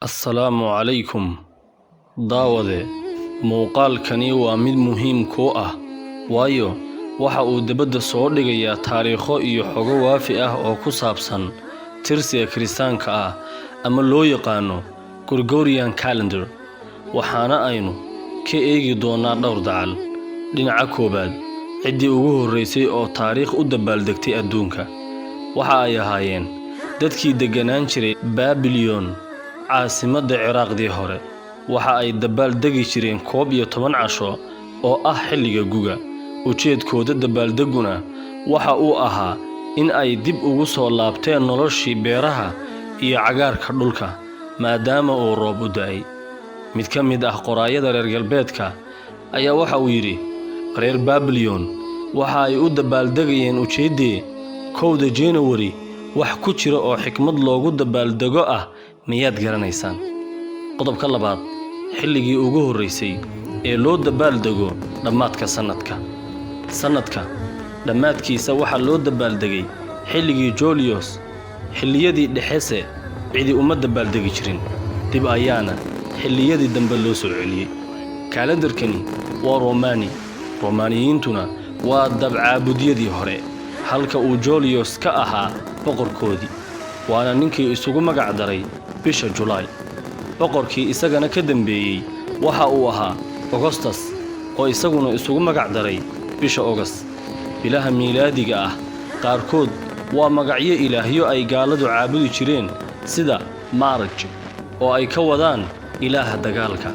السلام عليكم daawade muuqaalkani waa mid muhiim ku ah waayo waxa uu dibadda soo dhigayaa taariikho iyo xogo waafi ah oo ku saabsan tirsiga Kiristaanka ah ama loo yaqaano Gregorian Calendar waxaana aynu ka eegi doonaa dhowr dacal dhinaca koobaad cidii ugu horeysay oo taariikh u dabaaldegtay adduunka waxa ay ahaayeen dadkii deganaan jiray Babylon caasimadda Ciraaqdii hore waxa ay dabaaldegi jireen 11 casho oo ah xilliga guga ujeedkooda dabaaldeguna waxa uu ahaa in ay dib ugu soo laabteen noloshii beeraha iyo cagaarka dhulka maadaama uu roob u da'ay mid ka mid ah qoraayada reer galbeedka ayaa waxa uu yiri reer Babylon waxa ay u dabaaldegayeen ujeedii 1 January wax ku jira oo xikmad loogu dabaaldego ah miyaad garanaysaan qodobka labaad xilligii ugu horeysay ee loo dabaaldego dhamaadka sanadka dhamaadkiisa waxa loo dabaaldegay xilligii Julius xilliyadii dhexese cidi uma dabaaldegi jirin dib ayaana xilliyadii dambe loo soo celiyay kalendarkani waa Romaaniyiintuna waa dabcaabudyadii hore halka uu Julius ka ahaa boqorkoodii waana ninkii isugu magac daray bisha July boqorkii isagana ka dambeeyay waxa uu ahaa Augustus oo isaguna isugu magac daray bisha August bilaha miilaadiga ah qaarkood waa magacyo ilaahyo ay gaaladu caabudi jireen sida March oo ay ka wadaan ilaaha dagaalka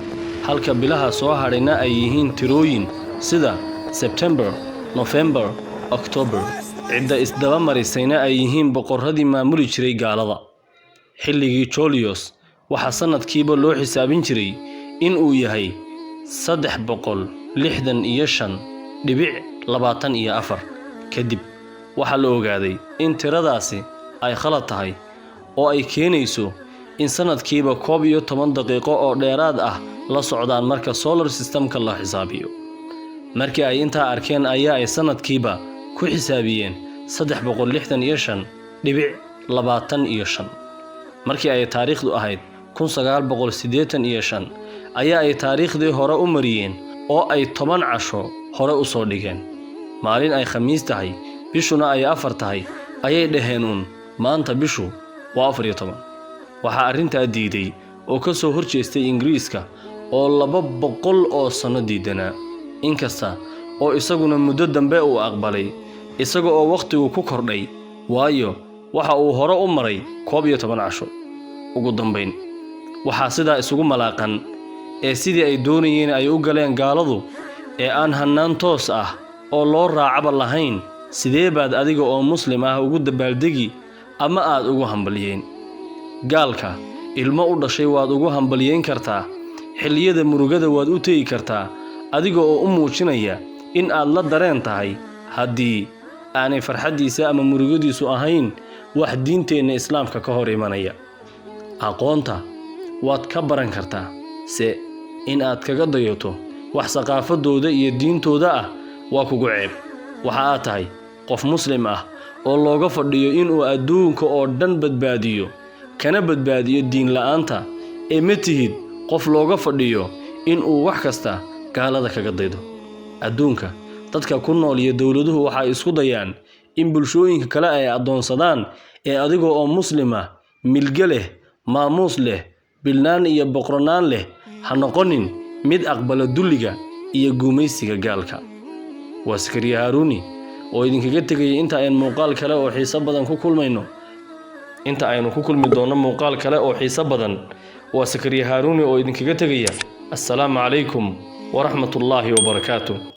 halka bilaha soo harayna ay yihiin tirooyin sida September, November, October cidda isdaba marisayna ay yihiin boqorradii maamuli jiray gaalada xilligii Julius waxa sanadkiiba loo xisaabin jiray in uu yahay 365.24 kadib waxa la ogaaday in tiradaasi ay khalad tahay oo ay keenayso in sanadkiiba 11 daqiiqo oo dheeraad ah la socdaan marka solar systemka la xisaabiyo markii ay inta arkeen ayaa ay sanadkiiba ku xisaabiyeen 365.25 markii ay taariikhdu ahayd 1985 ayaa ay taariikhdii hore u mariyeen oo ay 10 casho hore u soo dhigeen maalin ay khamiis tahay bishuna ay 4 tahay ayay dhaheen maanta bishu waa 14 waxa arinta diiday oo ka soo horjeestay Ingiriiska oo 200 oo sano diidanaa inkasta oo isaguna muddo dambe uu aqbalay isaga oo waqtigu ku kordhay waayo waxa uu hore u maray 11 casho ugu dambeyn waxa sida isugu malaaqan ee sidii ay doonayeen ay u galeen gaaladu ee aan hanaan toos ah oo loo raacaba lahayn sidee baad adiga oo muslim ah ugu dabaaldegi ama aad ugu hambaliyeen gaalka ilmo u dhashay waad ugu hambaliyeen kartaa xilliyada murugada waad u teegi kartaa adiga oo u muujinaya in aad la dareen tahay haddii aanay farxadiisa ama murugadiisu ahayn wax diinteena islaamka ka hor imanaya aqoonta waad ka baran kartaa se in aad kaga dayato wax saqaafadooda iyo diintooda ah waa kugu ceeb waxa aad tahay qof muslim ah oo looga fadhiyo inuu adduunka oo dhan badbaadiyo kana badbaadiyo diin la'aanta ee ma tihid qof looga fadhiyo inuu wax kasta gaalada kaga daydo adduunka dadka ku nool iyo dawladuhu waxay isku dayaan in bulshooyinka kale ay adoonsadaan ee adiga oo muslim ah milga leh maamuus leh bilnaan iyo boqornaan leh ha noqonin mid aqbala dulliga iyo guumaysiga gaalka waa Sakariya Haruni oo idinkaga tagay inta ay muuqaal kale oo xiiso badan ku kulmayno inta aynu ku kulmi doono muuqaal kale oo xiiso badan waa Sakariya Haruni oo idinkaga tagaya assalaamu calaykum wa rahmatullaahi wa barakaatuh